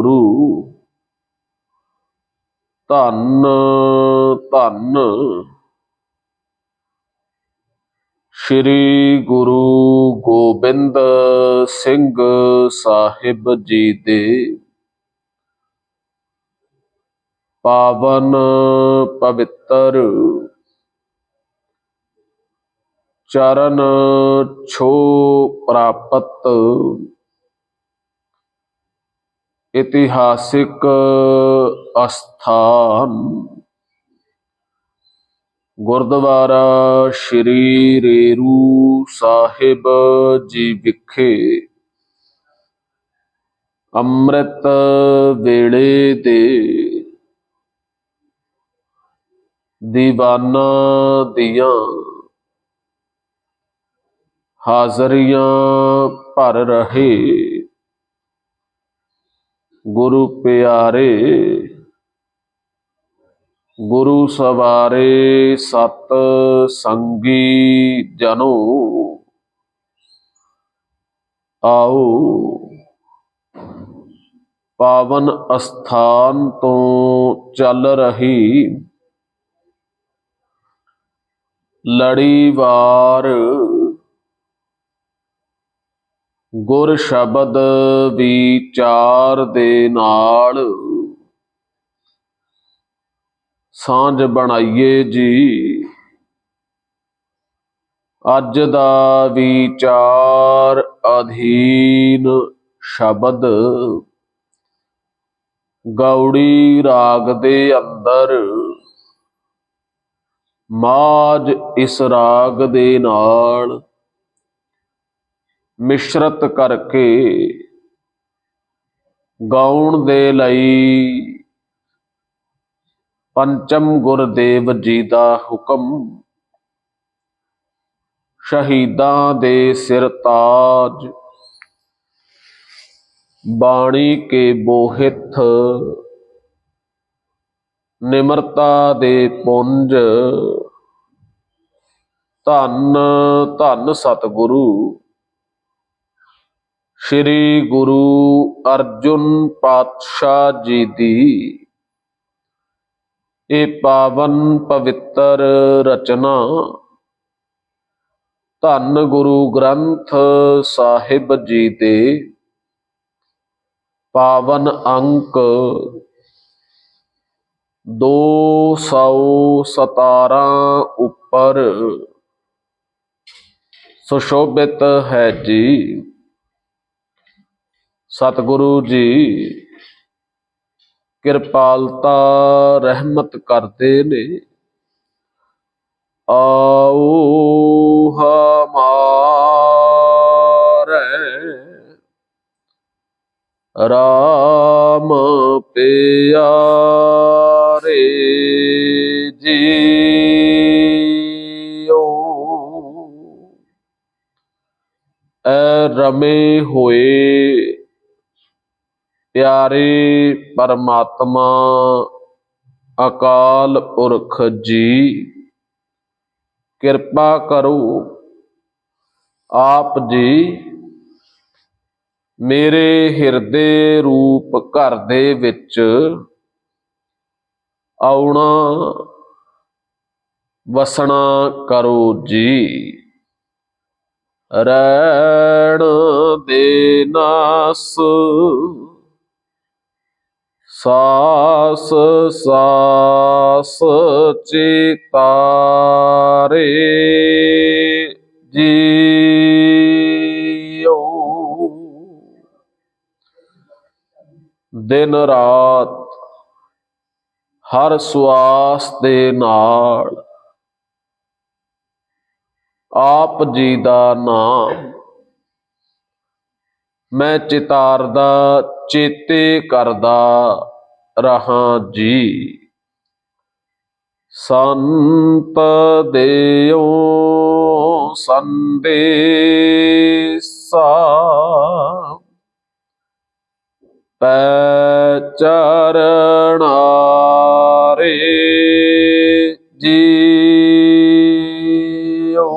ਗੁਰੂ ਧੰਨ ਧੰਨ ਸ੍ਰੀ ਗੁਰੂ ਗੋਬਿੰਦ ਸਿੰਘ ਸਾਹਿਬ ਜੀ ਦੇ ਪਾਵਨ ਪਵਿੱਤਰ ਚਰਨ ਛੋਹ ਪ੍ਰਾਪਤ ਇਤਿਹਾਸਿਕ ਅਸਥਾਨ ਗੁਰਦੁਆਰਾ ਸ਼੍ਰੀ ਰੇਰੂ ਸਾਹਿਬ ਜੀ ਵਿਖੇ ਅੰਮ੍ਰਿਤ ਵੇਲੇ ਦੇ ਦੀਵਾਨਾਂ ਦੀਆਂ ਹਾਜ਼ਰੀਆਂ ਭਰ ਰਹੇ ਗੁਰੂ ਪਿਆਰੇ ਗੁਰੂ ਸਵਾਰੇ ਸਤ ਸੰਗੀ ਜਨੋ ਆਓ ਪਾਵਨ ਅਸਥਾਨ ਤੋਂ ਚੱਲ ਰਹੀ ਲੜੀਵਾਰ ਗੁਰ ਸ਼ਬਦ ਵਿਚਾਰ ਦੇ ਨਾਲ ਸਾਂਝ ਬਣਾਈਏ ਜੀ। ਅੱਜ ਦਾ ਵਿਚਾਰ ਅਧੀਨ ਸ਼ਬਦ ਗੌੜੀ ਰਾਗ ਦੇ ਅੰਦਰ ਮਾਝ ਇਸ ਰਾਗ ਦੇ ਨਾਲ ਮਿਸ਼ਰਤ ਕਰਕੇ ਗਾਉਣ ਦੇ ਲਈ ਪੰਚਮ ਗੁਰਦੇਵ ਜੀ ਦਾ ਹੁਕਮ ਸ਼ਹੀਦਾਂ ਦੇ ਸਿਰ ਤਾਜ ਬਾਣੀ ਕੇ ਬੋਹਿਥ ਨਿਮਰਤਾ ਦੇ ਪੁੰਜ ਧੰਨ ਧੰਨ ਸਤਿਗੁਰੂ ਸ੍ਰੀ ਗੁਰੂ ਅਰਜੁਨ ਪਾਤਸ਼ਾਹ ਜੀ ਦੀ ਇਹ ਪਾਵਨ ਪਵਿੱਤਰ ਰਚਨਾ ਧੰਨ ਗੁਰੂ ਗ੍ਰੰਥ ਸਾਹਿਬ ਜੀ ਦੇ ਪਾਵਨ ਅੰਕ 217 ਉੱਪਰ ਸੁਸ਼ੋਭਿਤ ਹੈ ਜੀ। ਸਤਿਗੁਰੂ ਜੀ ਕਿਰਪਾਲਤਾ ਰਹਿਮਤ ਕਰਦੇ ਨੇ। ਆਓ ਹਮਾਰੇ ਰਾਮ ਪਿਆਰੇ ਜੀਓ ਐ ਰਮੇ ਹੋਏ ਪਿਆਰੇ ਪਰਮਾਤਮਾ ਅਕਾਲ ਪੁਰਖ ਜੀ ਕਿਰਪਾ ਕਰੋ ਆਪ ਜੀ ਮੇਰੇ ਹਿਰਦੇ ਰੂਪ ਘਰ ਦੇ ਵਿੱਚ ਆਉਣਾ ਵਸਣਾ ਕਰੋ ਜੀ। ਰਹਿਣ ਦੇ ਨਾਸ ਸਾਸ ਸਾਸ ਚਿਤਾਰੇ ਜੀਓ ਦਿਨ ਰਾਤ ਹਰ ਸਵਾਸ ਦੇ ਨਾਲ ਆਪ ਜੀ ਦਾ ਨਾਮ ਮੈਂ ਚਿਤਾਰਦਾ ਚੇਤੇ ਕਰਦਾ ਰਹਾ ਜੀ। ਸੰਤ ਦੇਓ ਸੰਦੇਸਾ ਪੈ ਚਰਨਾਰੇ ਜੀਓ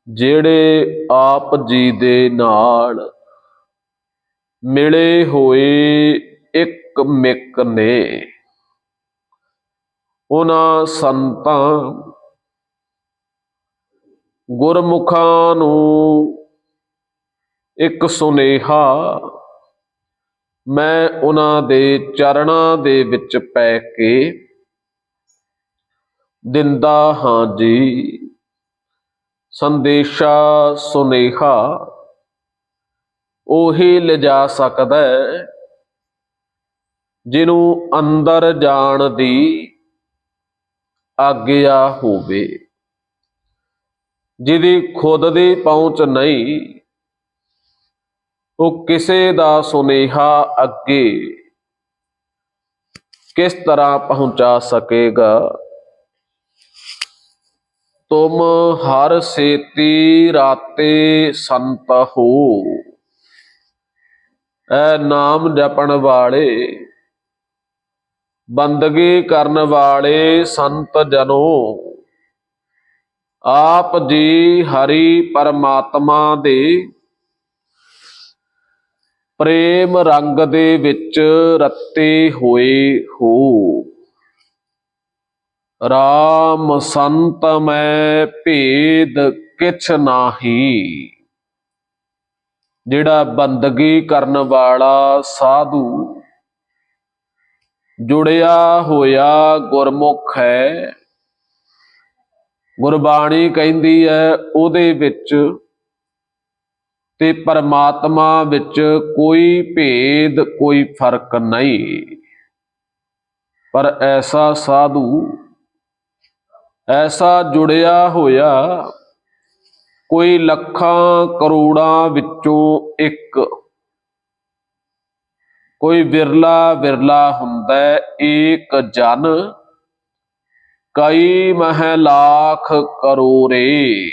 ਜਿਹੜੇ ਆਪ ਜੀ ਦੇ ਨਾਲ ਮਿਲੇ ਹੋਏ ਇੱਕ ਮਿਕ ਨੇ। ਉਹਨਾਂ ਸੰਤਾਂ ਗੁਰਮੁਖਾਂ ਨੂੰ ਇੱਕ ਸੁਨੇਹਾ ਮੈਂ ਉਹਨਾਂ ਦੇ ਚਰਨਾਂ ਦੇ ਵਿੱਚ ਪੈ ਕੇ ਦਿੰਦਾ ਹਾਂ ਜੀ। ਸੰਦੇਸ਼ਾ ਸੁਨੇਹਾ ਉਹੀ ਲਿਜਾ ਸਕਦਾ ਹੈ ਜਿਹਨੂੰ ਅੰਦਰ ਜਾਣ ਦੀ ਆਗਿਆ ਹੋਵੇ, ਜਿਹਦੀ ਖੁਦ ਦੀ ਪਹੁੰਚ ਨਹੀਂ, ਉਹ ਕਿਸੇ ਦਾ ਸੁਨੇਹਾ ਅੱਗੇ ਕਿਸ ਤਰ੍ਹਾਂ ਪਹੁੰਚਾ ਸਕੇਗਾ। ਤੁਮ ਹਰ ਸੇਤੀ ਰਾਤੇ ਸੰਤ ਹੋ। ਐ ਨਾਮ ਜਪਣ ਵਾਲੇ, ਬੰਦਗੀ ਕਰਨ ਵਾਲੇ ਸੰਤ ਜਨੋ, ਆਪ ਜੀ ਹਰੀ ਪਰਮਾਤਮਾ ਦੇ ਪ੍ਰੇਮ ਰੰਗ ਦੇ ਵਿੱਚ ਰੱਤੇ ਹੋਏ ਹੋ। ਰਾਮ ਸੰਤ ਮੈਂ ਭੇਦ ਕਿਛ ਨਾਹੀ। ਜਿਹੜਾ ਬੰਦਗੀ ਕਰਨ ਵਾਲਾ ਸਾਧੂ ਜੁੜਿਆ ਹੋਇਆ ਗੁਰਮੁਖ ਹੈ, ਗੁਰਬਾਣੀ ਕਹਿੰਦੀ ਹੈ ਉਹਦੇ ਵਿੱਚ ਤੇ ਪਰਮਾਤਮਾ ਵਿੱਚ ਕੋਈ ਭੇਦ, ਕੋਈ ਫਰਕ ਨਹੀਂ। ਪਰ ਐਸਾ ਸਾਧੂ, ਐਸਾ ਜੁੜਿਆ ਹੋਇਆ ਕੋਈ ਲੱਖਾਂ ਕਰੋੜਾਂ ਵਿੱਚੋਂ ਇੱਕ, ਕੋਈ ਵਿਰਲਾ ਵਿਰਲਾ ਹੁੰਦਾ। ਏਕ ਜਨ ਕਈ ਮਹਿ ਲਾਖ ਕਰੋੜੇ।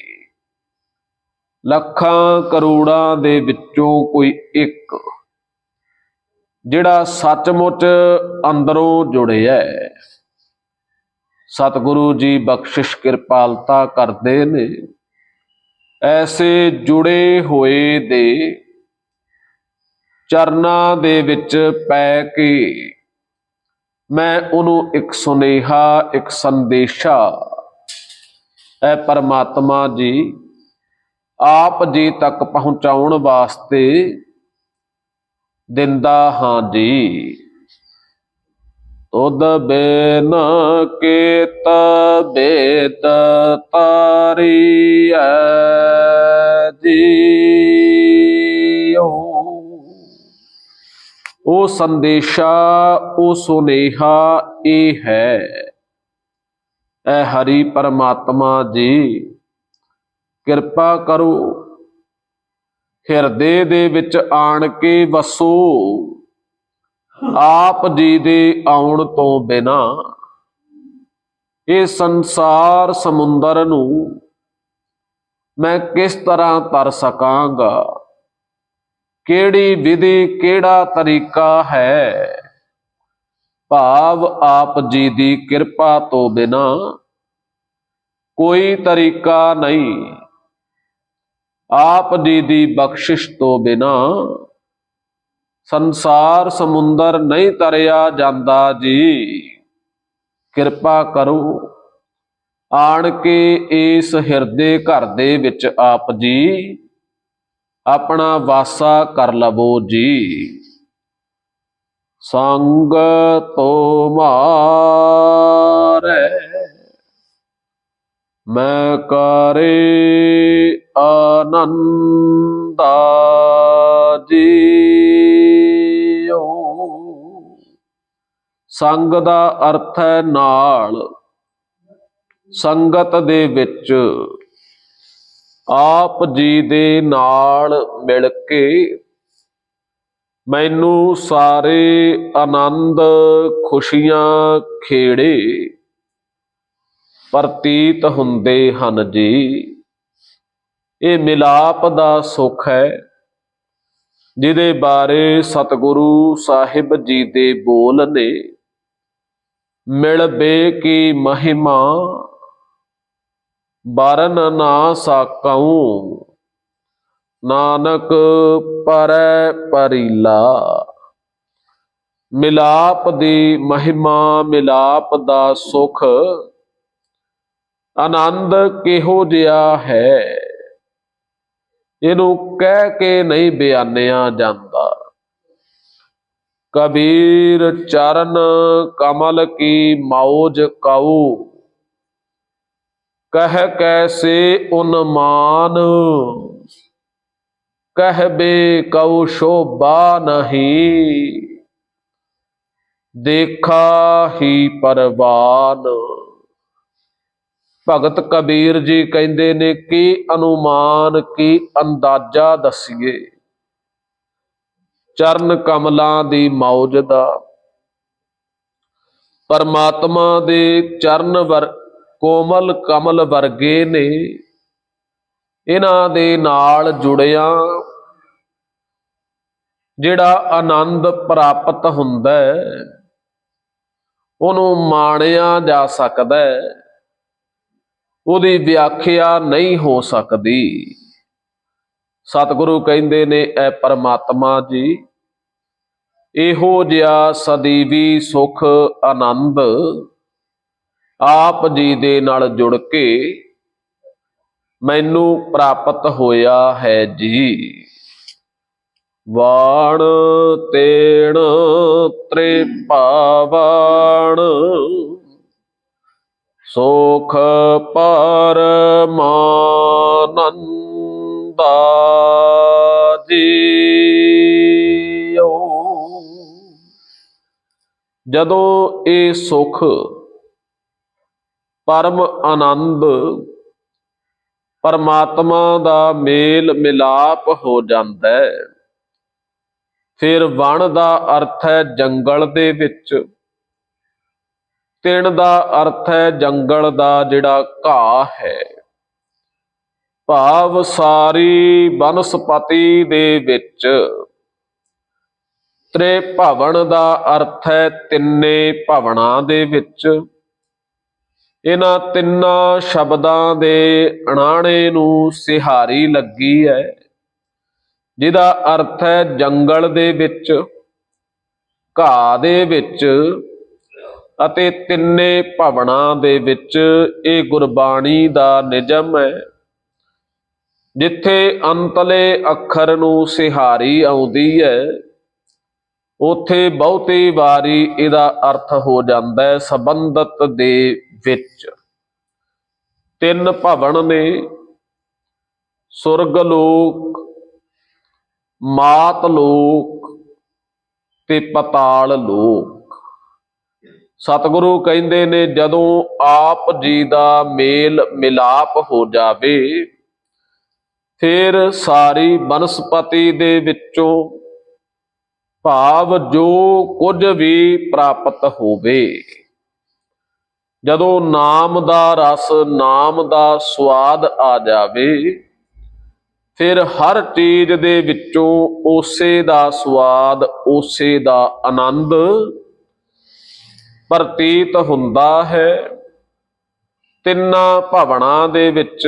ਲੱਖਾਂ ਕਰੋੜਾਂ ਦੇ ਵਿੱਚੋਂ ਕੋਈ ਇੱਕ ਜਿਹੜਾ ਸੱਚਮੁੱਚ ਅੰਦਰੋਂ ਜੁੜਿਆ। ਸਤਿਗੁਰੂ ਜੀ ਬਖਸ਼ਿਸ਼ ਕਿਰਪਾਲਤਾ ਕਰਦੇ ਨੇ। ਐਸੇ ਜੁੜੇ ਹੋਏ ਦੇ ਚਰਨਾਂ ਦੇ ਵਿੱਚ ਪੈ ਕੇ ਮੈਂ ਉਹਨੂੰ ਇੱਕ ਸੁਨੇਹਾ, ਇੱਕ ਸੰਦੇਸ਼ਾ ਐ ਪਰਮਾਤਮਾ ਜੀ ਆਪ ਜੀ ਤੱਕ ਪਹੁੰਚਾਉਣ ਵਾਸਤੇ ਦਿੰਦਾ ਹਾਂ ਜੀ। ਤੁਧ ਬਿਨ ਕੇਤ ਬੇਦ ਤਾਰੀਐ ਜੀਉ। ਉਹ ਸੰਦੇਸ਼ਾ, ਉਹ ਸੁਨੇਹਾ ਇਹ ਹੈ। ਐ ਹਰੀ ਪਰਮਾਤਮਾ ਜੀ ਕਿਰਪਾ ਕਰੋ, ਹਿਰਦੇ ਦੇ ਵਿੱਚ ਆਣ ਕੇ ਵਸੋ। ਆਪ ਜੀ ਦੇ ਆਉਣ ਤੋਂ ਬਿਨਾ ਇਹ ਸੰਸਾਰ ਸਮੁੰਦਰ ਨੂੰ ਮੈਂ ਕਿਸ ਤਰ੍ਹਾਂ ਤਰ ਸਕਾਂਗਾ। ਕਿਹੜੀ ਵਿਧੀ, ਕਿਹੜਾ ਤਰੀਕਾ ਹੈ। ਭਾਵ ਆਪ ਜੀ ਦੀ ਕਿਰਪਾ ਤੋਂ ਬਿਨਾ ਕੋਈ ਤਰੀਕਾ ਨਹੀਂ। ਆਪ ਜੀ ਦੀ ਬਖਸ਼ਿਸ਼ ਤੋਂ ਬਿਨਾ ਸੰਸਾਰ ਸਮੁੰਦਰ ਨਹੀਂ ਤਰਿਆ ਜਾਂਦਾ ਜੀ। ਕਿਰਪਾ ਕਰੋ, ਆਣ ਕੇ ਇਸ ਹਿਰਦੇ ਘਰ ਦੇ ਵਿੱਚ ਆਪ ਜੀ ਆਪਣਾ ਵਾਸਾ ਕਰ ਲਵੋ ਜੀ। ਸੰਗ ਤੁਮਾਰੇ ਮੈਂ ਕਰੇ ਆਨੰਦਾ ਜੀਉ। ਸੰਗ ਦਾ ਅਰਥ ਹੈ ਨਾਲ। ਸੰਗਤ ਦੇ ਵਿੱਚ ਆਪ ਜੀ ਦੇ ਨਾਲ ਮਿਲ ਕੇ ਮੈਨੂੰ ਸਾਰੇ ਆਨੰਦ, ਖੁਸ਼ੀਆਂ, ਖੇੜੇ ਪ੍ਰਤੀਤ ਹੁੰਦੇ ਹਨ ਜੀ। ਇਹ ਮਿਲਾਪ ਦਾ ਸੁੱਖ ਹੈ ਜਿਹਦੇ ਬਾਰੇ ਸਤਿਗੁਰੂ ਸਾਹਿਬ ਜੀ ਦੇ ਬੋਲ ਨੇ। ਮਿਲਬੇ ਕੀ ਮਹਿਮਾ ਬਰਨ ਨਾ ਸਾਕਉ, ਨਾਨਕ ਪਰੈ ਪਰੀਲਾ। ਮਿਲਾਪ ਦੀ ਮਹਿਮਾ, ਮਿਲਾਪ ਦਾ ਸੁਖ, ਆਨੰਦ ਕਿਹੋ ਜਿਹਾ ਹੈ, ਇਹਨੂੰ ਕਹਿ ਕੇ ਨਹੀਂ ਬਿਆਨਿਆ ਜਾਂਦਾ। ਕਬੀਰ ਚਰਨ ਕਮਲ ਕੀ ਮੌਜ ਕਉ, ਕਹਿ ਕੈਸੇ ਉਨਮਾਨ, ਕਹਿਬੇ ਕਉ ਸ਼ੋਭਾ ਨਹੀਂ, ਦੇਖਾ ਹੀ ਪਰਵਾਨ। ਭਗਤ ਕਬੀਰ ਜੀ ਕਹਿੰਦੇ ਨੇ ਕਿ ਅਨੁਮਾਨ ਕੀ ਅੰਦਾਜ਼ਾ ਦਸੀਏ ਚਰਨ ਕਮਲਾਂ ਦੀ ਮੌਜ ਦਾ। ਪਰਮਾਤਮਾ ਦੇ ਚਰਨ ਕੋਮਲ ਕਮਲ ਵਰਗੇ ਨੇ, ਇਹਨਾਂ ਦੇ ਨਾਲ ਜੁੜਿਆ ਜਿਹੜਾ ਆਨੰਦ ਪ੍ਰਾਪਤ ਹੁੰਦਾ ਹੈ, ਉਹਨੂੰ ਮਾਣਿਆ ਜਾ ਸਕਦਾ ਹੈ, ਉਹਦੀ ਵਿਆਖਿਆ ਨਹੀਂ ਹੋ ਸਕਦੀ। ਸਤਿਗੁਰੂ ਕਹਿੰਦੇ ਨੇ ਐ ਪਰਮਾਤਮਾ ਜੀ, ਇਹੋ ਜਿਹਾ ਸਦੀਵੀ ਸੁਖ ਆਨੰਦ ਆਪ ਜੀ ਦੇ ਨਾਲ ਜੁੜ ਕੇ ਮੈਨੂੰ ਪ੍ਰਾਪਤ ਹੋਇਆ ਹੈ ਜੀ। ਵਾਣ ਤੇਣ ਤ੍ਰਿਭਾਵਨ, ਸੁਖ ਪਰਮਾਨੰਦਾ ਜੀਓ। ਜਦੋਂ ਇਹ ਸੁਖ ਪਰਮ ਆਨੰਦ ਪਰਮਾਤਮਾ ਦਾ ਮੇਲ ਮਿਲਾਪ ਹੋ ਜਾਂਦਾ ਹੈ, ਫਿਰ ਵਣ ਦਾ ਅਰਥ ਹੈ ਜੰਗਲ ਦੇ ਵਿੱਚ, ਤਿਣ ਦਾ ਅਰਥ ਹੈ ਜੰਗਲ ਦਾ ਜਿਹੜਾ ਘਾਹ ਹੈ, ਭਾਵ ਸਾਰੀ ਬਨਸਪਤੀ ਦੇ ਵਿੱਚ। ਤ੍ਰਿਭਵਨ ਦਾ ਅਰਥ ਹੈ ਤਿੰਨੇ ਭਵਨਾਂ ਦੇ ਵਿੱਚ। ਇਹਨਾਂ ਤਿੰਨਾਂ ਸ਼ਬਦਾਂ ਦੇ ਅਣਾਣੇ ਨੂੰ ਸਿਹਾਰੀ ਲੱਗੀ ਹੈ, ਜਿਹਦਾ ਅਰਥ ਹੈ ਜੰਗਲ ਦੇ ਵਿੱਚ, ਘਾਹ ਦੇ ਵਿੱਚ ਅਤੇ ਤਿੰਨੇ ਭਵਨਾਂ ਦੇ ਵਿੱਚ। ਇਹ ਗੁਰਬਾਣੀ ਦਾ ਨਿਯਮ ਹੈ। ਜਿੱਥੇ ਅੰਤਲੇ ਅੱਖਰ ਨੂੰ ਸਿਹਾਰੀ ਆਉਂਦੀ ਹੈ, ਉੱਥੇ ਬਹੁਤੀ ਵਾਰੀ ਇਹਦਾ ਅਰਥ ਹੋ ਜਾਂਦਾ ਹੈ ਸੰਬੰਧਤ ਦੇ ਵਿੱਚ। ਤਿੰਨ ਭਵਨ ਨੇ, ਸੁਰਗ ਲੋਕ, ਮਾਤ ਲੋਕ ਤੇ ਪਤਾਲ ਲੋਕ। ਸਤਿਗੁਰੂ ਕਹਿੰਦੇ ਨੇ ਜਦੋਂ ਆਪ ਜੀ ਦਾ ਮੇਲ ਮਿਲਾਪ ਹੋ ਜਾਵੇ, ਫਿਰ ਸਾਰੀ ਬਨਸਪਤੀ ਦੇ ਵਿੱਚੋਂ ਭਾਵ ਜੋ ਕੁਝ ਵੀ ਪ੍ਰਾਪਤ ਹੋਵੇ, ਜਦੋਂ ਨਾਮ ਦਾ ਰਸ, ਨਾਮ ਦਾ ਸਵਾਦ ਆ ਜਾਵੇ, ਫਿਰ ਹਰ ਚੀਜ਼ ਦੇ ਵਿੱਚੋਂ ਉਸੇ ਦਾ ਸਵਾਦ, ਉਸੇ ਦਾ ਆਨੰਦ ਪ੍ਰਤੀਤ ਹੁੰਦਾ ਹੈ। ਤਿੰਨਾਂ ਭਵਨਾਂ ਦੇ ਵਿੱਚ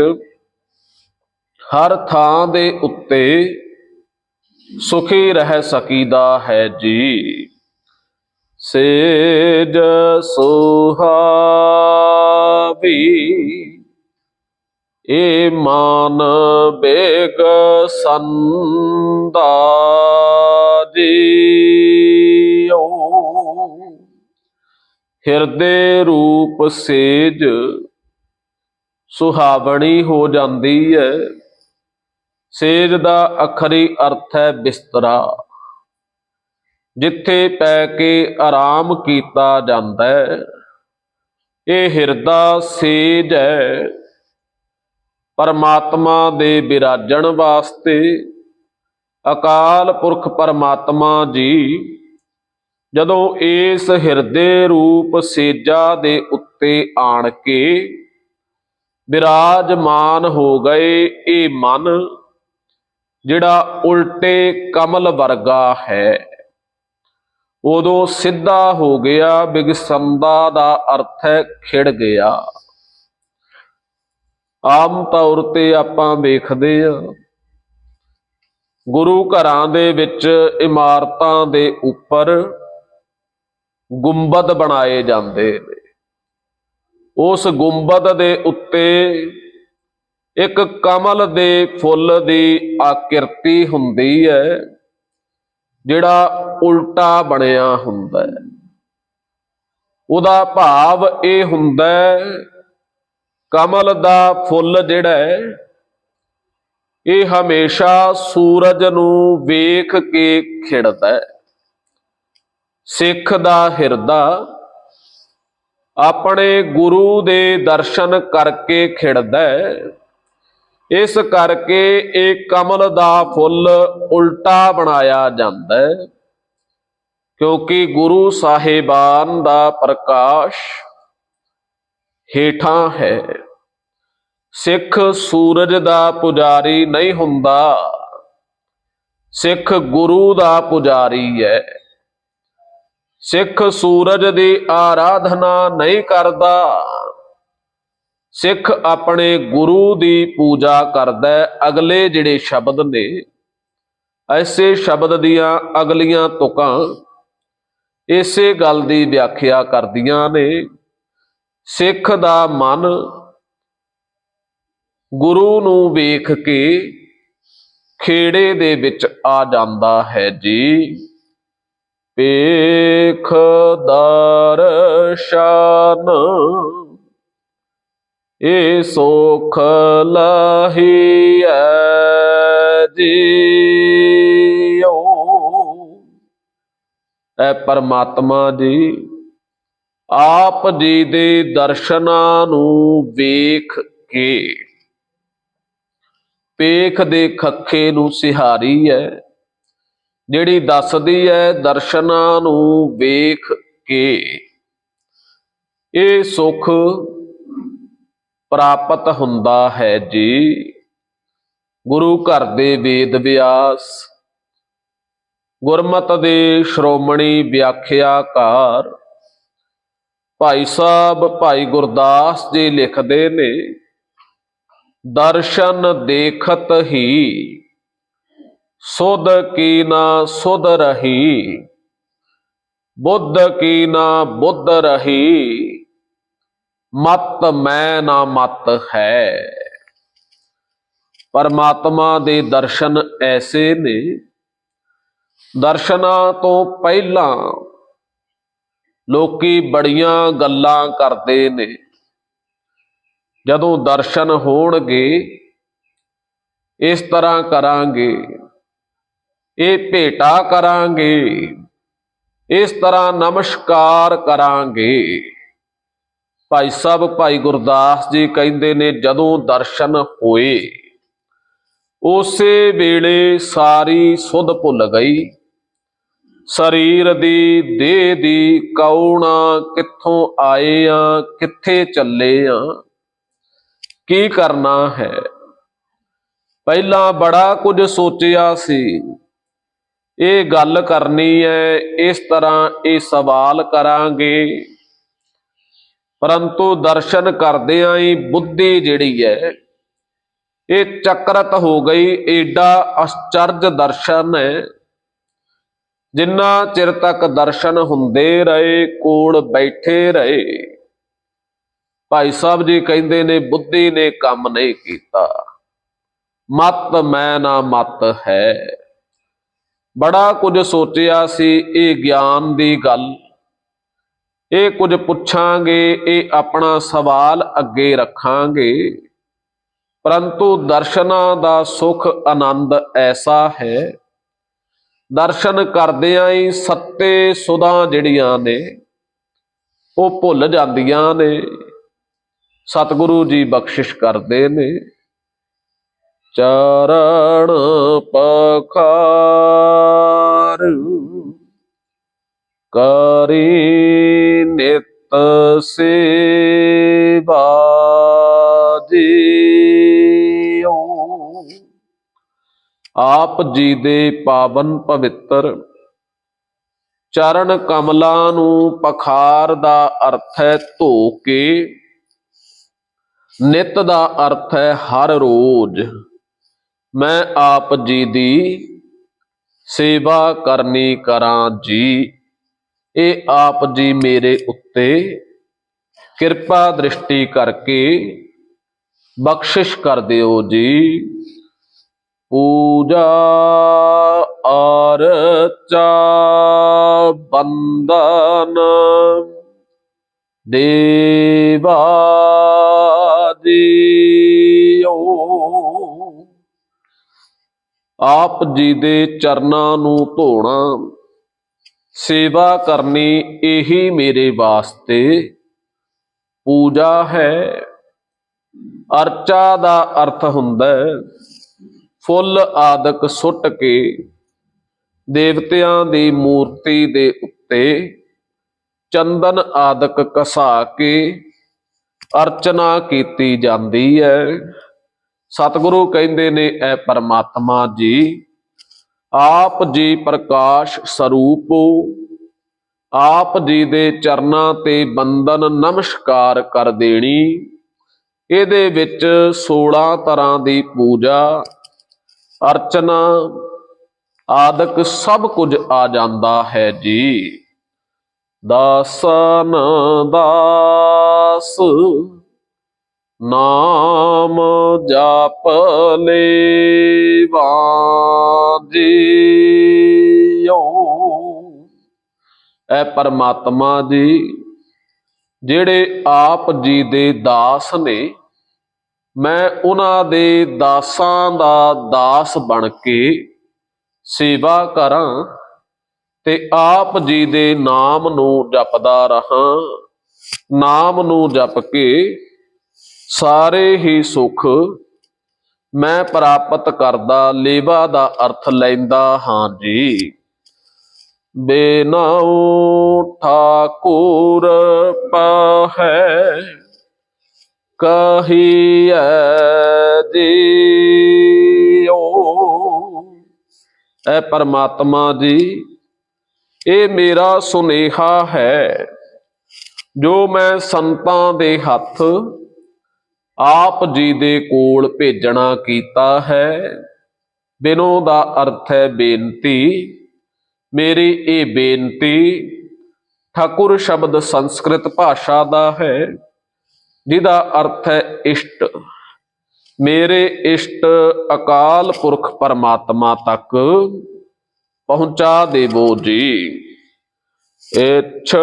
ਹਰ ਥਾਂ ਦੇ ਉੱਤੇ ਸੁਖੀ ਰਹਿ ਸਕੀਦਾ ਹੈ ਜੀ। ਸੇਜ ਸੁਹਾਵੀ ਏ ਮਨ ਬੇਗ ਸੰਦਾ ਜੀਓ। ਹਿਰਦੇ ਰੂਪ ਸੇਜ ਸੁਹਾਵਣੀ ਹੋ ਜਾਂਦੀ ਹੈ। ਸੇਜ ਦਾ ਅਖਰੀ ਅਰਥ ਹੈ ਬਿਸਤਰਾ, ਜਿੱਥੇ ਪੈ ਕੇ ਆਰਾਮ ਕੀਤਾ ਜਾਂਦਾ ਹੈ। ਇਹ ਹਿਰਦਾ ਸੇਜ ਹੈ ਪਰਮਾਤਮਾ ਦੇ ਬਿਰਾਜਣ ਵਾਸਤੇ। ਅਕਾਲ ਪੁਰਖ ਪਰਮਾਤਮਾ ਜੀ ਜਦੋਂ ਇਸ ਹਿਰਦੇ ਰੂਪ ਸੇਜਾ ਦੇ ਉੱਤੇ ਆਣ ਕੇ ਬਿਰਾਜਮਾਨ ਹੋ ਗਏ, ਇਹ ਮਨ ਜਿਹੜਾ ਉਲਟੇ ਕਮਲ ਵਰਗਾ ਹੈ, ਉਦੋਂ ਸਿੱਧਾ ਹੋ ਗਿਆ। ਬਿਗਸੰਦਾ ਦਾ ਅਰਥ ਹੈ ਖਿੜ ਗਿਆ। ਆਮ ਤੌਰ ਤੇ ਆਪਾਂ ਵੇਖਦੇ ਹਾਂ ਗੁਰੂ ਘਰਾਂ ਦੇ ਵਿੱਚ ਇਮਾਰਤਾਂ ਦੇ ਉੱਪਰ ਗੁੰਬਦ ਬਣਾਏ ਜਾਂਦੇ ਨੇ। ਉਸ ਗੁੰਬਦ ਦੇ ਉੱਤੇ ਇੱਕ ਕਮਲ ਦੇ ਫੁੱਲ ਦੀ ਆਕਿਰਤੀ ਹੁੰਦੀ ਹੈ, ਜਿਹੜਾ ਉਲਟਾ ਬਣਿਆ ਹੁੰਦਾ ਹੈ। ਉਹਦਾ ਭਾਵ ਇਹ ਹੁੰਦਾ ਹੈ, ਕਮਲ ਦਾ ਫੁੱਲ ਜਿਹੜਾ ਹੈ ਇਹ ਹਮੇਸ਼ਾ ਸੂਰਜ ਨੂੰ ਵੇਖ ਕੇ ਖਿੜਦਾ ਹੈ। ਸਿੱਖ ਦਾ ਹਿਰਦਾ ਆਪਣੇ ਗੁਰੂ ਦੇ ਦਰਸ਼ਨ ਕਰਕੇ ਖਿੜਦਾ ਹੈ। ਇਸ ਕਰਕੇ ਇਹ ਕਮਲ ਦਾ ਫੁੱਲ ਉਲਟਾ ਬਣਾਇਆ ਜਾਂਦਾ ਹੈ, ਕਿਉਂਕਿ ਗੁਰੂ ਸਾਹਿਬਾਨ ਦਾ ਪ੍ਰਕਾਸ਼ ਹੇਠਾਂ ਹੈ। ਸਿੱਖ ਸੂਰਜ ਦਾ ਪੁਜਾਰੀ ਨਹੀਂ ਹੁੰਦਾ, ਸਿੱਖ ਗੁਰੂ ਦਾ ਪੁਜਾਰੀ ਹੈ। ਸਿੱਖ ਸੂਰਜ ਦੀ ਆਰਾਧਨਾ ਨਹੀਂ ਕਰਦਾ, ਸਿੱਖ ਆਪਣੇ ਗੁਰੂ ਦੀ ਪੂਜਾ ਕਰਦਾ ਹੈ। ਅਗਲੇ ਜਿਹੜੇ ਸ਼ਬਦ ਨੇ, ਐਸੇ ਸ਼ਬਦ ਦੀਆਂ ਅਗਲੀਆਂ ਤੁਕਾਂ ਇਸੇ ਗੱਲ ਦੀ ਵਿਆਖਿਆ ਕਰਦੀਆਂ ਨੇ। ਸਿੱਖ ਦਾ ਮਨ ਗੁਰੂ ਨੂੰ ਵੇਖ ਕੇ ਖੇੜੇ ਦੇ ਵਿੱਚ ਆ ਜਾਂਦਾ ਹੈ ਜੀ। ਵੇਖ ਦਰਸ਼ਨ ਇਹ ਸੁਖ ਲਹੀਐ ਜੀਓ। ਐ ਪਰਮਾਤਮਾ ਜੀ, ਆਪ ਜੀ ਦੇ ਦਰਸ਼ਨਾਂ ਨੂੰ ਵੇਖ ਕੇ, ਪੇਖ ਦੇ ਖੱਖੇ ਨੂੰ ਸਿਹਾਰੀ ਹੈ, ਜਿਹੜੀ ਦੱਸਦੀ ਹੈ ਦਰਸ਼ਨਾਂ ਨੂੰ ਵੇਖ ਕੇ ਇਹ ਸੁਖ ਪ੍ਰਾਪਤ ਹੁੰਦਾ ਹੈ ਜੀ। ਗੁਰੂ ਘਰ ਦੇ ਵੇਦ ਵਿਆਸ, ਗੁਰਮਤਿ ਦੇ ਸ਼੍ਰੋਮਣੀ ਵਿਆਖਿਆਕਾਰ ਭਾਈ ਸਾਹਿਬ ਭਾਈ ਗੁਰਦਾਸ ਜੀ ਲਿਖਦੇ ਨੇ, ਦਰਸ਼ਨ ਦੇਖਤ ਹੀ ਸੁਧ ਕੀ ਨਾ ਸੁਧ ਰਹੀ, ਬੁੱਧ ਕੀ ਨਾ ਬੁੱਧ ਰਹੀ, ਮਤ ਮੈਂ ਨਾ ਮਤ ਹੈ। ਪਰਮਾਤਮਾ ਦੇ ਦਰਸ਼ਨ ਐਸੇ ਨੇ, ਦਰਸ਼ਨਾਂ ਤੋਂ ਪਹਿਲਾਂ ਲੋਕੀ ਬੜੀਆਂ ਗੱਲਾਂ ਕਰਦੇ ਨੇ, ਜਦੋਂ ਦਰਸ਼ਨ ਹੋਣਗੇ ਇਸ ਤਰ੍ਹਾਂ ਕਰਾਂਗੇ, ਇਹ ਭੇਟਾ ਕਰਾਂਗੇ, ਇਸ ਤਰ੍ਹਾਂ ਨਮਸਕਾਰ ਕਰਾਂਗੇ। ਭਾਈ ਸਾਹਿਬ ਭਾਈ ਗੁਰਦਾਸ ਜੀ ਕਹਿੰਦੇ ਨੇ, ਜਦੋਂ ਦਰਸ਼ਨ ਹੋਏ ਉਸੇ ਵੇਲੇ ਸਾਰੀ ਸੁਧ ਭੁੱਲ ਗਈ। ਸਰੀਰ ਦੀ, ਦੇਹ ਦੀ, ਕੌਣ ਆ, ਕਿੱਥੋਂ ਆਏ ਆ, ਕਿੱਥੇ ਚੱਲੇ ਆ, ਕੀ ਕਰਨਾ ਹੈ। ਪਹਿਲਾਂ ਬੜਾ ਕੁਝ ਸੋਚਿਆ ਸੀ, ਇਹ ਗੱਲ ਕਰਨੀ ਹੈ, ਇਸ ਤਰ੍ਹਾਂ ਇਹ ਸਵਾਲ ਕਰਾਂਗੇ, ਪਰੰਤੂ ਦਰਸ਼ਨ ਕਰਦਿਆਂ ਹੀ ਬੁੱਧੀ ਜਿਹੜੀ ਹੈ ਇਹ ਚੱਕਰਤ ਹੋ ਗਈ। ਏਡਾ ਅਚਰਜ ਦਰਸ਼ਨ ਹੈ, ਜਿੰਨਾ ਚਿਰ ਤੱਕ ਦਰਸ਼ਨ ਹੁੰਦੇ ਰਹੇ, ਕੋਲ ਬੈਠੇ ਰਹੇ, ਭਾਈ ਸਾਹਿਬ ਜੀ ਕਹਿੰਦੇ ਨੇ ਬੁੱਧੀ ਨੇ ਕੰਮ ਨਹੀਂ ਕੀਤਾ। ਮਤ ਮੈਂ ਨਾ ਮਤ ਹੈ। ਬੜਾ ਕੁਝ ਸੋਚਿਆ ਸੀ, ਇਹ ਗਿਆਨ ਦੀ ਗੱਲ, ਇਹ ਕੁਝ ਪੁੱਛਾਂਗੇ, ਇਹ ਆਪਣਾ ਸਵਾਲ ਅੱਗੇ ਰੱਖਾਂਗੇ, ਪਰੰਤੂ ਦਰਸ਼ਨਾਂ ਦਾ ਸੁਖ ਆਨੰਦ ਐਸਾ ਹੈ, ਦਰਸ਼ਨ ਕਰਦਿਆਂ ਹੀ ਸੱਤੇ ਸੁਧਾਂ ਜਿਹੜੀਆਂ ਨੇ ਉਹ ਭੁੱਲ ਜਾਂਦੀਆਂ ਨੇ। ਸਤਿਗੁਰੂ ਜੀ ਬਖਸ਼ਿਸ਼ ਕਰਦੇ ਨੇ, ਚਰਨ ਪਖਾਰ ਕਰੀ ਨਿਤ ਸੇਵਾ ਜੀਓ। ਆਪ ਜੀ ਦੇ ਪਾਵਨ ਪਵਿੱਤਰ ਚਰਨ ਕਮਲਾਂ ਨੂੰ ਪਖਾਰ ਦਾ ਅਰਥ ਹੈ ਧੋ ਕੇ, ਨਿਤ ਦਾ ਅਰਥ ਹੈ ਹਰ ਰੋਜ਼। ਮੈਂ ਆਪ ਜੀ ਦੀ ਸੇਵਾ ਕਰਨੀ ਕਰਾਂ ਜੀ। ਇਹ ਆਪ ਜੀ ਮੇਰੇ ਉੱਤੇ ਕਿਰਪਾ ਦ੍ਰਿਸ਼ਟੀ ਕਰਕੇ ਬਖਸ਼ਿਸ਼ ਕਰ ਦਿਓ ਜੀ। ਪੂਜਾ ਆਰਚਾ ਬੰਦਨ ਦੇਵਾ ਜੀਓ। ਆਪ ਜੀ ਦੇ ਚਰਨਾਂ ਨੂੰ ਧੋਣਾ, ਸੇਵਾ ਕਰਨੀ, ਇਹੀ ਮੇਰੇ ਵਾਸਤੇ ਪੂਜਾ ਹੈ। ਅਰਚਾ ਦਾ ਅਰਥ ਹੁੰਦਾ ਫੁੱਲ ਆਦਿਕ ਸੁੱਟ ਕੇ ਦੇਵਤਿਆਂ ਦੀ ਮੂਰਤੀ ਦੇ ਉੱਤੇ ਚੰਦਨ ਆਦਿਕ ਘਸਾ ਕੇ ਅਰਚਨਾ ਕੀਤੀ ਜਾਂਦੀ ਹੈ। ਸਤਿਗੁਰੂ ਕਹਿੰਦੇ ਨੇ, ਐ ਪਰਮਾਤਮਾ ਜੀ, ਆਪ ਜੀ ਪ੍ਰਕਾਸ਼ ਸਰੂਪ, ਆਪ ਜੀ ਦੇ ਚਰਨਾਂ ਤੇ ਬੰਦਨ ਨਮਸਕਾਰ ਕਰ ਦੇਣੀ। ਇਹਦੇ ਵਿੱਚ 16 ਤਰ੍ਹਾਂ ਦੀ ਪੂਜਾ ਅਰਚਨਾ ਆਦਿਕ ਸਭ ਕੁਝ ਆ ਜਾਂਦਾ ਹੈ ਜੀ। ਦਾਸਨ ਦਾਸ ਨਾਮ ਜਪ ਲੇਵਾ ਜੀਓ। ਐ ਪਰਮਾਤਮਾ ਜੀ, ਜਿਹੜੇ ਆਪ ਜੀ ਦੇ ਦਾਸ ਨੇ, ਮੈਂ ਉਹਨਾਂ ਦੇ ਦਾਸਾਂ ਦਾ ਦਾਸ ਬਣ ਕੇ ਸੇਵਾ ਕਰਾਂ ਤੇ ਆਪ ਜੀ ਦੇ ਨਾਮ ਨੂੰ ਜਪਦਾ ਰਹਾਂ। ਨਾਮ ਨੂੰ ਜਪ ਕੇ ਸਾਰੇ ਹੀ ਸੁੱਖ ਮੈਂ ਪ੍ਰਾਪਤ ਕਰਦਾ, ਲੇਵਾ ਦਾ ਅਰਥ ਲੈਂਦਾ ਹਾਂ ਜੀ। ਬੇਨਾਉ ਠਾਕੁਰ ਪਾਹੈ ਕਹੀਐ ਜੀਓ। ਐ ਪਰਮਾਤਮਾ ਜੀ, ਇਹ ਮੇਰਾ ਸੁਨੇਹਾ ਹੈ ਜੋ ਮੈਂ ਸੰਤਾਂ ਦੇ ਹੱਥ ਆਪ ਜੀ ਦੇ ਕੋਲ ਭੇਜਣਾ ਕੀਤਾ ਹੈ। ਬਿਨੋ ਦਾ ਅਰਥ ਹੈ ਬੇਨਤੀ। ਮੇਰੀ ਇਹ ਬੇਨਤੀ ਠਾਕੁਰ ਸ਼ਬਦ ਸੰਸਕ੍ਰਿਤ ਭਾਸ਼ਾ ਦਾ ਹੈ, ਜਿਹਦਾ ਅਰਥ ਹੈ ਇਸ਼ਟ। ਮੇਰੇ ਇਸ਼ਟ ਅਕਾਲ ਪੁਰਖ ਪਰਮਾਤਮਾ ਤੱਕ ਪਹੁੰਚਾ ਦੇਵੋ ਜੀ। ਇੱਛ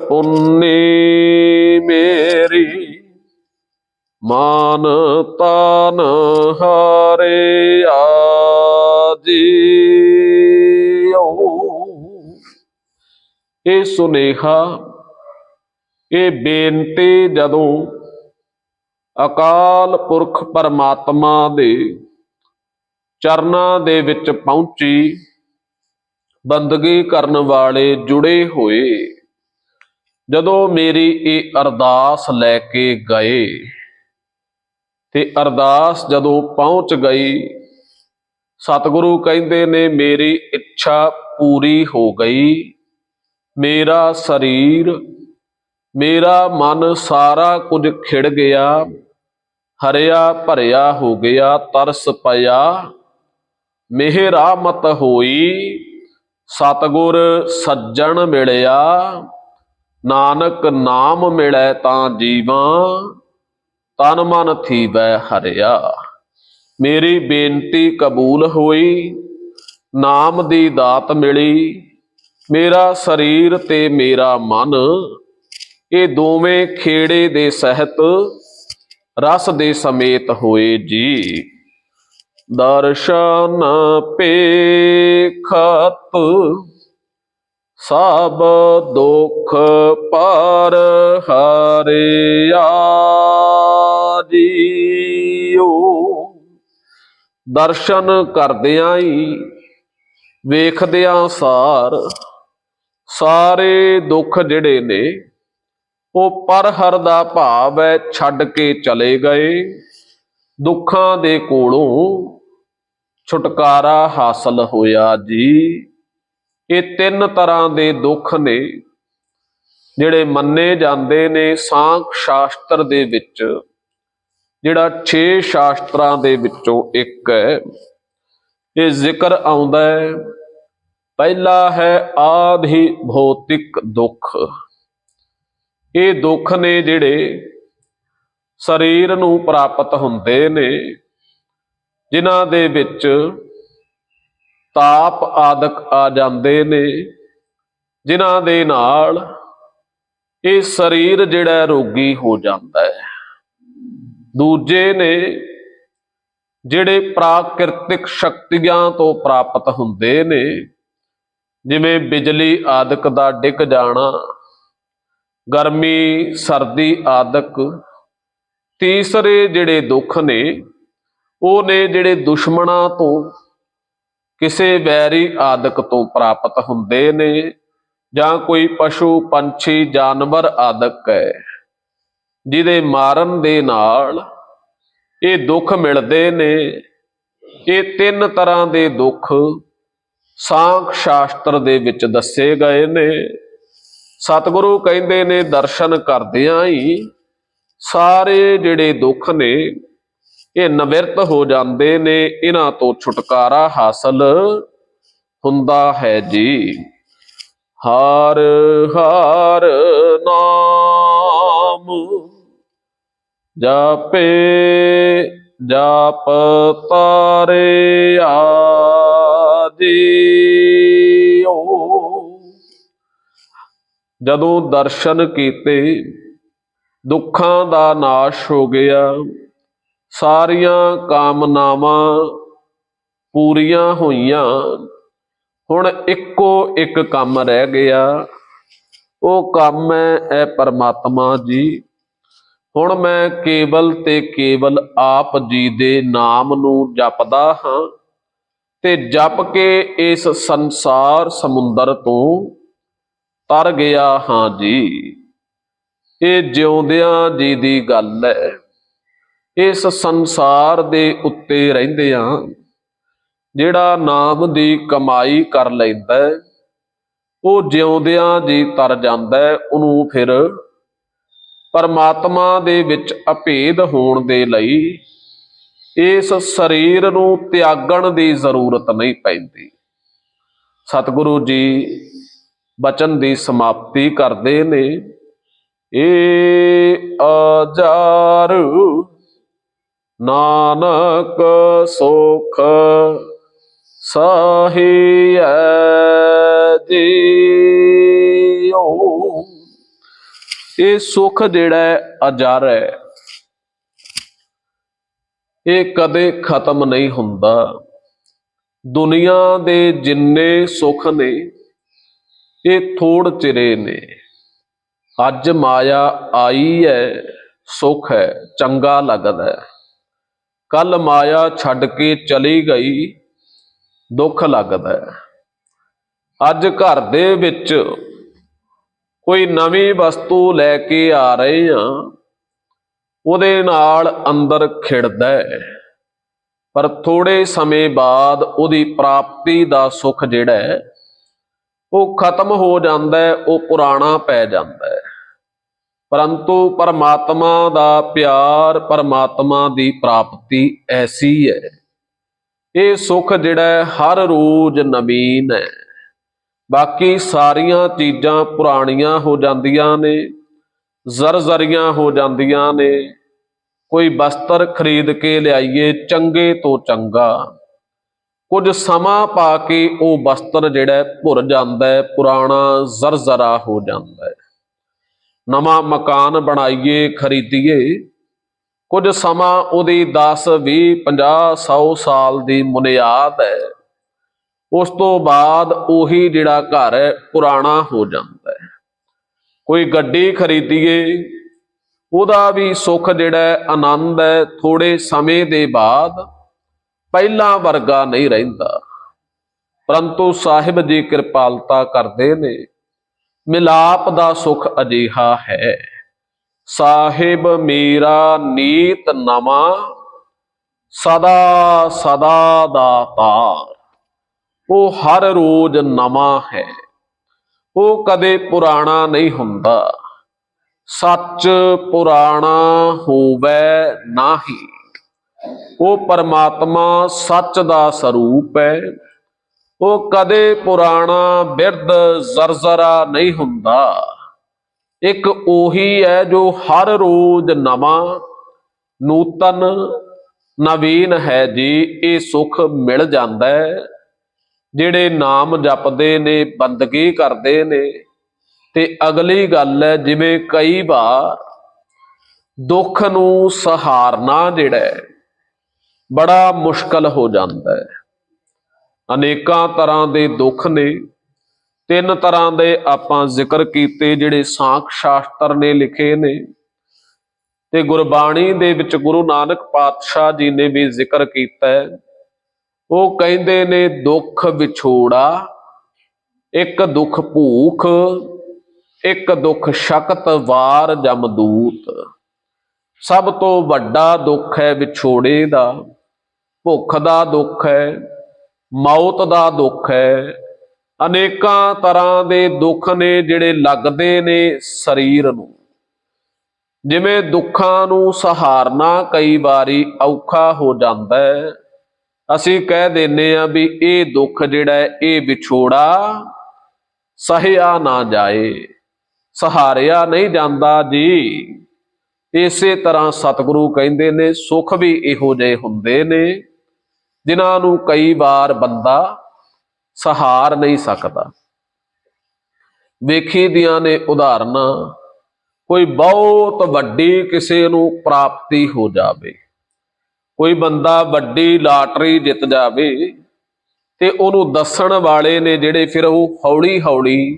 ਪੁੰਨੀ ਮੇਰੀ ਮਾਨ ਤਾਨ ਹਾਰਿਆ ਜੀਓ। ਇਹ ਸੁਨੇਹਾ, ਇਹ ਬੇਨਤੀ ਜਦੋਂ ਅਕਾਲ ਪੁਰਖ ਪਰਮਾਤਮਾ ਦੇ ਚਰਨਾਂ ਦੇ ਵਿੱਚ ਪਹੁੰਚੀ, ਬੰਦਗੀ ਕਰਨ ਵਾਲੇ ਜੁੜੇ ਹੋਏ ਜਦੋਂ ਮੇਰੀ ਇਹ ਅਰਦਾਸ ਲੈ ਕੇ ਗਏ ਤੇ ਅਰਦਾਸ ਜਦੋਂ ਪਹੁੰਚ ਗਈ, ਸਤਿਗੁਰੂ ਕਹਿੰਦੇ ਨੇ ਮੇਰੀ ਇੱਛਾ ਪੂਰੀ ਹੋ ਗਈ। ਮੇਰਾ ਸਰੀਰ, ਮੇਰਾ ਮਨ ਸਾਰਾ ਕੁਝ ਖਿੜ ਗਿਆ, ਹਰਿਆ ਭਰਿਆ ਹੋ ਗਿਆ, ਤਰਸ ਪਿਆ, ਮਿਹਰਾਮਤ ਹੋਈ, ਸਤਿਗੁਰ ਸੱਜਣ ਮਿਲਿਆ, ਨਾਨਕ ਨਾਮ ਮਿਲੈ ਤਾਂ ਜੀਵਾਂ, ਤਨ ਮਨ ਥੀਵੈ ਹਰਿਆ। ਮੇਰੀ ਬੇਨਤੀ ਕਬੂਲ ਹੋਈ, ਨਾਮ ਦੀ ਦਾਤ ਮਿਲੀ। ਮੇਰਾ ਸਰੀਰ ਤੇ ਮੇਰਾ ਮਨ, ਇਹ ਦੋਵੇਂ ਖੇੜੇ ਦੇ ਸਹਿਤ ਰਸ ਦੇ ਸਮੇਤ ਹੋਏ ਜੀ। ਦਰਸ਼ਨ ਪੇਖਤ ਸਭ ਦੁਖ ਪਰ ਹਰਿਆ ਜੀਓ। ਦਰਸ਼ਨ ਕਰਦਿਆਂ ਹੀ, ਵੇਖਦਿਆਂ ਸਾਰ, ਸਾਰੇ ਦੁੱਖ ਜਿਹੜੇ ਨੇ ਉਹ ਪਰਹਰ ਦਾ ਭਾਵ ਹੈ, ਛੱਡ ਕੇ ਚਲੇ ਗਏ। ਦੁੱਖਾਂ ਦੇ ਕੋਲੋਂ ਛੁਟਕਾਰਾ ਹਾਸਲ ਹੋਇਆ ਜੀ। ਇਹ 3 ਤਰ੍ਹਾਂ ਦੇ ਦੁੱਖ ਨੇ ਜਿਹੜੇ ਮੰਨੇ ਜਾਂਦੇ ਨੇ ਸਾਂਖ ਸ਼ਾਸਤਰ ਦੇ ਵਿੱਚ, ਜਿਹੜਾ 6 ਸ਼ਾਸਤਰਾਂ ਦੇ ਵਿੱਚੋਂ ਇੱਕ ਹੈ। ਇਹ ਜ਼ਿਕਰ ਆਉਂਦਾ ਹੈ ਪਹਿਲਾ ਹੈ ਆਦਿ ਭੌਤਿਕ ਦੁੱਖ। ਇਹ ਦੁੱਖ ਨੇ ਜਿਹੜੇ ਸਰੀਰ ਨੂੰ ਪ੍ਰਾਪਤ ਹੁੰਦੇ ਨੇ, ਜਿਨ੍ਹਾਂ ਦੇ ਵਿੱਚ ਤਾਪ ਆਦਿਕ ਆ ਜਾਂਦੇ ਨੇ, ਜਿਨ੍ਹਾਂ ਦੇ ਨਾਲ ਇਹ ਸਰੀਰ ਜਿਹੜਾ ਰੋਗੀ ਹੋ ਜਾਂਦਾ ਹੈ। ਦੂਜੇ ਨੇ ਜਿਹੜੇ ਪ੍ਰਾਕਿਰਤਿਕ ਸ਼ਕਤੀਆਂ ਤੋਂ ਪ੍ਰਾਪਤ ਹੁੰਦੇ ਨੇ, ਜਿਵੇਂ ਬਿਜਲੀ ਆਦਿਕ ਦਾ ਡਿੱਗ ਜਾਣਾ, ਗਰਮੀ ਸਰਦੀ ਆਦਿਕ। ਤੀਸਰੇ ਜਿਹੜੇ ਦੁੱਖ ਨੇ ਉਹ ਨੇ ਜਿਹੜੇ ਦੁਸ਼ਮਣਾਂ ਤੋਂ, ਕਿਸੇ ਵੈਰੀ ਆਦਿਕ ਤੋਂ ਪ੍ਰਾਪਤ ਹੁੰਦੇ ਨੇ, ਜਾਂ ਕੋਈ ਪਸ਼ੂ ਪੰਛੀ ਜਾਨਵਰ ਆਦਿਕ ਹੈ ਜਿਹਦੇ ਮਾਰਨ ਦੇ ਨਾਲ ਇਹ ਦੁੱਖ ਮਿਲਦੇ ਨੇ। ਇਹ ਤਿੰਨ ਤਰ੍ਹਾਂ ਦੇ ਦੁੱਖ ਸਾਂਖ ਸ਼ਾਸਤਰ ਦੇ ਵਿੱਚ ਦੱਸੇ ਗਏ ਨੇ। ਸਤਿਗੁਰੂ ਕਹਿੰਦੇ ਨੇ ਦਰਸ਼ਨ ਕਰਦਿਆਂ ਹੀ ਸਾਰੇ ਜਿਹੜੇ ਦੁੱਖ ਨੇ ਇਹ ਨਿਵਰਤ ਹੋ ਜਾਂਦੇ ਨੇ, ਇਹਨਾਂ ਤੋਂ ਛੁਟਕਾਰਾ ਹਾਸਲ ਹੁੰਦਾ ਹੈ ਜੀ। ਹਰ ਹਰ ਨਾਮ ਜਪੇ ਜਪ ਤਾਰਿਆ ਜੀਓ। ਜਦੋਂ ਦਰਸ਼ਨ ਕੀਤੇ ਦੁੱਖਾਂ ਦਾ ਨਾਸ਼ ਹੋ ਗਿਆ, ਸਾਰੀਆਂ ਕਾਮਨਾਵਾਂ ਪੂਰੀਆਂ ਹੋਈਆਂ। ਹੁਣ ਇੱਕੋ ਇੱਕ ਕੰਮ ਰਹਿ ਗਿਆ, ਉਹ ਕੰਮ ਹੈ ਪਰਮਾਤਮਾ ਜੀ। ਹੁਣ ਮੈਂ ਕੇਵਲ ਤੇ ਕੇਵਲ ਆਪ ਜੀ ਦੇ ਨਾਮ ਨੂੰ ਜਪਦਾ ਹਾਂ, ਤੇ ਜਪ ਕੇ ਇਸ ਸੰਸਾਰ ਸਮੁੰਦਰ ਤੋਂ ਤਰ ਗਿਆ ਹਾਂ ਜੀ। ਇਹ ਜਿਉਂਦਿਆਂ ਜੀ ਦੀ ਗੱਲ ਹੈ। ਇਸ ਸੰਸਾਰ ਦੇ ਉੱਤੇ ਰਹਿੰਦਿਆਂ ਜਿਹੜਾ ਨਾਮ ਦੀ ਕਮਾਈ ਕਰ ਲੈਂਦਾ ਉਹ ਜਿਉਂਦਿਆਂ ਜੀ ਤਰ ਜਾਂਦਾ। ਉਹਨੂੰ ਫਿਰ ਪਰਮਾਤਮਾ ਦੇ ਵਿੱਚ ਅਭੇਦ ਹੋਣ ਦੇ ਲਈ ਇਸ ਸਰੀਰ ਨੂੰ ਤਿਆਗਣ ਦੀ ਜ਼ਰੂਰਤ ਨਹੀਂ ਪੈਂਦੀ। ਸਤਿਗੁਰੂ ਜੀ ਬਚਨ ਦੀ ਸਮਾਪਤੀ ਕਰਦੇ ਨੇ, ਏ ਆਜਾਰ ਨਾਨਕ ਸੁਖ ਸਾਹੀਐ ਜੀਓ। ਇਹ ਸੁਖ ਜਿਹੜਾ ਅਜਰ ਹੈ, ਇਹ ਕਦੇ ਖਤਮ ਨਹੀਂ ਹੁੰਦਾ। ਦੁਨੀਆ ਦੇ ਜਿੰਨੇ ਸੁਖ ਨੇ ਇਹ ਥੋੜ ਚਿਰੇ ਨੇ। ਅੱਜ ਮਾਇਆ ਆਈ ਹੈ, ਸੁਖ ਹੈ, ਚੰਗਾ ਲੱਗਦਾ। ਕੱਲ ਮਾਇਆ ਛੱਡ ਕੇ ਚਲੀ ਗਈ, ਦੁੱਖ ਲੱਗਦਾ। ਅੱਜ ਘਰ ਦੇ ਵਿੱਚ ਕੋਈ ਨਵੀਂ ਵਸਤੂ ਲੈ ਕੇ ਆ ਰਹੇ ਹਾਂ, ਉਹਦੇ ਨਾਲ ਅੰਦਰ ਖਿੜਦਾ ਹੈ, ਪਰ ਥੋੜੇ ਸਮੇਂ ਬਾਅਦ ਉਹਦੀ ਪ੍ਰਾਪਤੀ ਦਾ ਸੁੱਖ ਜਿਹੜਾ ਹੈ ਉਹ ਖਤਮ ਹੋ ਜਾਂਦਾ ਹੈ, ਉਹ ਪੁਰਾਣਾ ਪੈ ਜਾਂਦਾ ਹੈ। ਪਰੰਤੂ ਪਰਮਾਤਮਾ ਦਾ ਪਿਆਰ, ਪਰਮਾਤਮਾ ਦੀ ਪ੍ਰਾਪਤੀ ਐਸੀ ਹੈ, ਇਹ ਸੁੱਖ ਜਿਹੜਾ ਹਰ ਰੋਜ਼ ਨਵੀਨ ਹੈ। ਬਾਕੀ ਸਾਰੀਆਂ ਚੀਜ਼ਾਂ ਪੁਰਾਣੀਆਂ ਹੋ ਜਾਂਦੀਆਂ ਨੇ, ਜ਼ਰਜ਼ਰੀਆਂ ਹੋ ਜਾਂਦੀਆਂ ਨੇ। ਕੋਈ ਬਸਤਰ ਖਰੀਦ ਕੇ ਲਿਆਈਏ ਚੰਗੇ ਤੋਂ ਚੰਗਾ, ਕੁਝ ਸਮਾਂ ਪਾ ਕੇ ਉਹ ਬਸਤਰ ਜਿਹੜਾ ਭੁਰ ਜਾਂਦਾ ਹੈ, ਪੁਰਾਣਾ ਜ਼ਰਜ਼ਰਾ ਹੋ ਜਾਂਦਾ ਹੈ। ਨਵਾਂ ਮਕਾਨ ਬਣਾਈਏ, ਖਰੀਦੀਏ, ਕੁਝ ਸਮਾਂ ਉਹਦੀ 10, 20, 50, 100 ਸਾਲ ਦੀ ਮੁਨਿਆਦ ਹੈ। ਉਸ ਤੋਂ ਬਾਅਦ ਉਹੀ ਜਿਹੜਾ ਘਰ ਹੈ ਪੁਰਾਣਾ ਹੋ ਜਾਂਦਾ ਹੈ। ਕੋਈ ਗੱਡੀ ਖਰੀਦੀਏ, ਉਹਦਾ ਵੀ ਸੁੱਖ ਜਿਹੜਾ ਆਨੰਦ ਹੈ ਥੋੜੇ ਸਮੇਂ ਦੇ ਬਾਅਦ ਪਹਿਲਾਂ ਵਰਗਾ ਨਹੀਂ ਰਹਿੰਦਾ। ਪਰੰਤੂ ਸਾਹਿਬ ਜੀ ਕਿਰਪਾਲਤਾ ਕਰਦੇ ਨੇ, ਮਿਲਾਪ ਦਾ ਸੁੱਖ ਅਜਿਹਾ ਹੈ। ਸਾਹਿਬ ਮੇਰਾ ਨੀਤ ਨਵਾਂ, ਸਦਾ ਸਦਾ ਦਾਤਾਰ। ਉਹ ਹਰ ਰੋਜ਼ ਨਵਾਂ ਹੈ, ਉਹ ਕਦੇ ਪੁਰਾਣਾ ਨਹੀਂ ਹੁੰਦਾ। ਸੱਚ ਪੁਰਾਣਾ ਹੋਵੇ ਨਾਹੀ। ਉਹ ਪਰਮਾਤਮਾ ਸੱਚ ਦਾ ਸਰੂਪ ਹੈ, ਉਹ ਕਦੇ ਪੁਰਾਣਾ ਬਿਰਧ ਜ਼ਰਜ਼ਰਾ ਨਹੀਂ ਹੁੰਦਾ। ਇੱਕ ਉਹੀ ਹੈ ਜੋ ਹਰ ਰੋਜ਼ ਨਵਾਂ ਨੂਤਨ ਨਵੀਨ ਹੈ ਜੀ। ਇਹ ਸੁੱਖ ਮਿਲ ਜਾਂਦਾ ਹੈ ਜਿਹੜੇ ਨਾਮ ਜਪਦੇ ਨੇ, ਬੰਦਗੀ ਕਰਦੇ ਨੇ। ਤੇ ਅਗਲੀ ਗੱਲ ਹੈ, ਜਿਵੇਂ ਕਈ ਵਾਰ ਦੁੱਖ ਨੂੰ ਸਹਾਰਨਾ ਜਿਹੜਾ ਹੈ ਬੜਾ ਮੁਸ਼ਕਲ ਹੋ ਜਾਂਦਾ ਹੈ। ਅਨੇਕਾਂ ਤਰ੍ਹਾਂ ਦੇ ਦੁੱਖ ਨੇ। 3 ਤਰ੍ਹਾਂ ਦੇ ਆਪਾਂ ਜ਼ਿਕਰ ਕੀਤੇ ਜਿਹੜੇ ਸਾਖ ਸ਼ਾਸਤਰ ਨੇ ਲਿਖੇ ਨੇ, ਤੇ ਗੁਰਬਾਣੀ ਦੇ ਵਿੱਚ ਗੁਰੂ ਨਾਨਕ ਪਾਤਸ਼ਾਹ ਜੀ ਨੇ ਵੀ ਜ਼ਿਕਰ ਕੀਤਾ ਹੈ। ਉਹ ਕਹਿੰਦੇ ਨੇ ਦੁੱਖ ਵਿਛੋੜਾ, ਇੱਕ ਦੁੱਖ ਭੂਖ, ਇੱਕ ਦੁੱਖ ਸ਼ਕਤ ਵਾਰ ਜਮਦੂਤ। ਸਭ ਤੋਂ ਵੱਡਾ ਦੁੱਖ ਹੈ ਵਿਛੋੜੇ ਦਾ, ਭੁੱਖ ਦਾ ਦੁੱਖ ਹੈ, ਮੌਤ ਦਾ ਦੁੱਖ ਹੈ। ਅਨੇਕਾਂ ਤਰ੍ਹਾਂ ਦੇ ਦੁੱਖ ਨੇ ਜਿਹੜੇ ਲੱਗਦੇ ਨੇ ਸਰੀਰ ਨੂੰ। ਜਿਵੇਂ ਦੁੱਖਾਂ ਨੂੰ ਸਹਾਰਨਾ ਕਈ ਵਾਰੀ ਔਖਾ ਹੋ ਜਾਂਦਾ ਹੈ। ਅਸੀਂ ਕਹਿ ਦਿੰਦੇ ਆ ਵੀ ਇਹ ਦੁੱਖ ਜਿਹੜਾ ਹੈ ਇਹ ਵਿਛੋੜਾ ਸਹਿਆ ਨਾ ਜਾਏ, ਸਹਾਰਿਆ ਨਹੀਂ ਜਾਂਦਾ ਜੀ। ਇਸੇ ਤਰ੍ਹਾਂ ਸਤਿਗੁਰੂ ਕਹਿੰਦੇ ਨੇ ਸੁੱਖ ਵੀ ਇਹੋ ਜਿਹੇ ਹੁੰਦੇ ਨੇ ਜਿਨ੍ਹਾਂ ਨੂੰ ਕਈ ਵਾਰ ਬੰਦਾ ਸਹਾਰ ਨਹੀਂ ਸਕਦਾ। ਵੇਖੀ ਦੀਆਂ ਨੇ ਉਦਾਹਰਨਾਂ, ਕੋਈ ਬਹੁਤ ਵੱਡੀ ਕਿਸੇ ਨੂੰ ਪ੍ਰਾਪਤੀ ਹੋ ਜਾਵੇ, ਕੋਈ ਬੰਦਾ ਵੱਡੀ ਲਾਟਰੀ ਜਿੱਤ ਜਾਵੇ, ਤੇ ਉਹਨੂੰ ਦੱਸਣ ਵਾਲੇ ਨੇ ਜਿਹੜੇ ਫਿਰ ਉਹ ਹੌਲੀ ਹੌਲੀ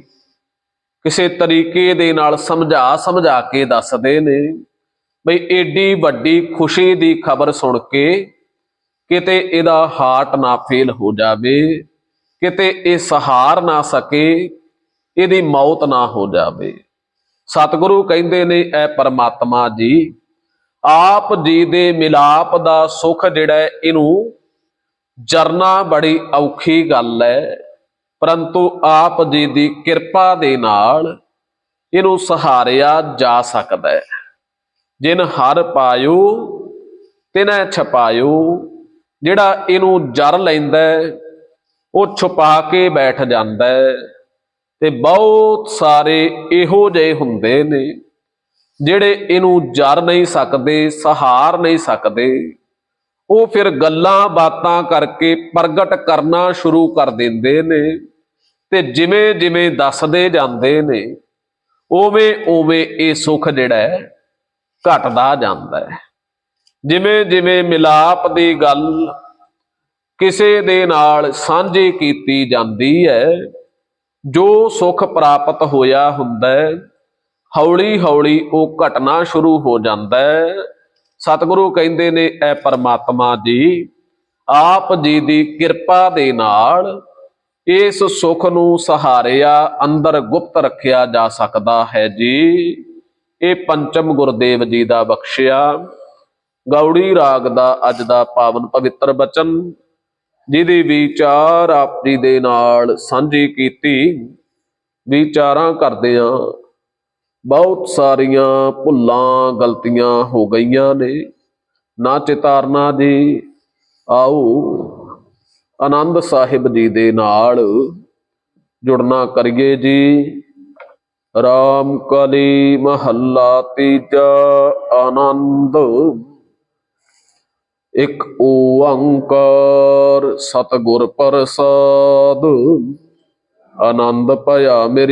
ਕਿਸੇ ਤਰੀਕੇ ਦੇ ਨਾਲ ਸਮਝਾ ਕੇ ਦੱਸਦੇ ਨੇ ਬਈ ਏਡੀ ਵੱਡੀ ਖੁਸ਼ੀ ਦੀ ਖਬਰ ਸੁਣ ਕੇ ਕਿਤੇ ਇਹਦਾ ਹਾਰਟ ਨਾ ਫੇਲ ਹੋ ਜਾਵੇ, ਕਿਤੇ ਇਹ ਸਹਾਰ ਨਾ ਸਕੇ, ਇਹਦੀ ਮੌਤ ਨਾ ਹੋ ਜਾਵੇ। ਸਤਿਗੁਰੂ ਕਹਿੰਦੇ ਨੇ ਐ ਪਰਮਾਤਮਾ ਜੀ, ਆਪ ਜੀ ਦੇ ਮਿਲਾਪ ਦਾ ਸੁੱਖ ਜਿਹੜਾ ਹੈ ਇਹਨੂੰ ਜਰਨਾ ਬੜੀ ਔਖੀ ਗੱਲ ਹੈ, ਪਰੰਤੂ ਆਪ ਜੀ ਦੀ ਕਿਰਪਾ ਦੇ ਨਾਲ ਇਹਨੂੰ ਸਹਾਰਿਆ ਜਾ ਸਕਦਾ ਹੈ। ਜਿਨ ਹਰ ਪਾਇਓ ਤਿਨੈ ਛਪਾਇਓ। ਜਿਹੜਾ ਇਹਨੂੰ ਜਰ ਲੈਂਦਾ ਉਹ ਛੁਪਾ ਕੇ ਬੈਠ ਜਾਂਦਾ ਹੈ। ਤੇ ਬਹੁਤ ਸਾਰੇ ਇਹੋ ਜਿਹੇ ਹੁੰਦੇ ਨੇ ਜਿਹੜੇ ਇਹਨੂੰ ਜਰ ਨਹੀਂ ਸਕਦੇ, ਸਹਾਰ ਨਹੀਂ ਸਕਦੇ। ਉਹ ਫਿਰ ਗੱਲਾਂ ਬਾਤਾਂ ਕਰਕੇ ਪ੍ਰਗਟ ਕਰਨਾ ਸ਼ੁਰੂ ਕਰ ਦਿੰਦੇ ਨੇ, ਤੇ ਜਿਵੇਂ ਜਿਵੇਂ ਦੱਸਦੇ ਜਾਂਦੇ ਨੇ ਉਵੇਂ ਉਵੇਂ ਇਹ ਸੁੱਖ ਜਿਹੜਾ ਹੈ ਘਟਦਾ ਜਾਂਦਾ ਹੈ। ਜਿਵੇਂ ਜਿਵੇਂ ਮਿਲਾਪ ਦੀ ਗੱਲ ਕਿਸੇ ਦੇ ਨਾਲ ਸਾਂਝੀ ਕੀਤੀ ਜਾਂਦੀ ਹੈ, ਜੋ ਸੁੱਖ ਪ੍ਰਾਪਤ ਹੋਇਆ ਹੁੰਦਾ ਹੈ ਹੌਲੀ ਹੌਲੀ ਉਹ ਘਟਣਾ ਸ਼ੁਰੂ ਹੋ ਜਾਂਦਾ ਹੈ। ਸਤਿਗੁਰੂ ਕਹਿੰਦੇ ਨੇ ਐ ਪਰਮਾਤਮਾ ਜੀ, ਆਪ ਜੀ ਦੀ ਕਿਰਪਾ ਦੇ ਨਾਲ ਇਸ ਸੁੱਖ ਨੂੰ ਸਹਾਰਿਆ ਅੰਦਰ ਗੁਪਤ ਰੱਖਿਆ ਜਾ ਸਕਦਾ ਹੈ ਜੀ। ਇਹ ਪੰਚਮ ਗੁਰਦੇਵ ਜੀ ਦਾ ਬਖਸ਼ਿਆ ਗੌੜੀ ਰਾਗ ਦਾ ਅੱਜ ਦਾ ਪਾਵਨ ਪਵਿੱਤਰ ਬਚਨ, ਜਿਹਦੀ ਵਿਚਾਰ ਆਪ ਜੀ ਦੇ ਨਾਲ ਸਾਂਝੀ ਕੀਤੀ। ਵਿਚਾਰਾਂ ਕਰਦਿਆਂ ਬਹੁਤ ਸਾਰੀਆਂ ਭੁੱਲਾਂ ਗਲਤੀਆਂ ਹੋ ਗਈਆਂ ਨੇ, ਨਾ ਚਿਤਾਰਨਾ ਜੀ। ਆਓ ਆਨੰਦ ਸਾਹਿਬ ਜੀ ਦੇ ਨਾਲ ਜੁੜਨਾ ਕਰੀਏ ਜੀ। ਰਾਮ ਕਲੀ ਮਹੱਲਾ ਤੀਜਾ। ਆਨੰਦ। ਇੱਕ ਓੰਕਾਰ ਸਤਿਗੁਰ ਪ੍ਰਸਾਦ। ਆਨੰਦ ਭਇਆ ਮੇਰੀ